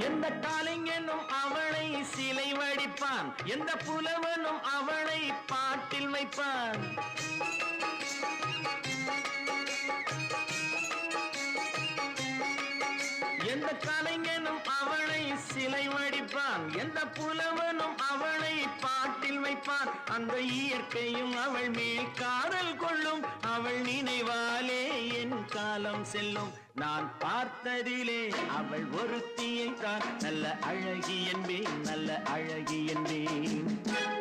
எந்த காலைஞனும் அவளை சிலை வடிப்பான், எந்த புலவனும் அவளை பாட்டில் வைப்பான். எந்த கலைஞனும் அவளை சிலை வடிப்பான், எந்த புலவனும் அவளை பாட்டில் வைப்பான். அந்த இயற்கையும் அவள் மேல் காதல் கொள்ளும், அவள் நினைவாலே என் காலம் செல்லும். நான் பார்த்ததிலே அவள் ஒருத்தியை தான் நல்ல அழகி என்பேன், நல்ல அழகி என்பேன்.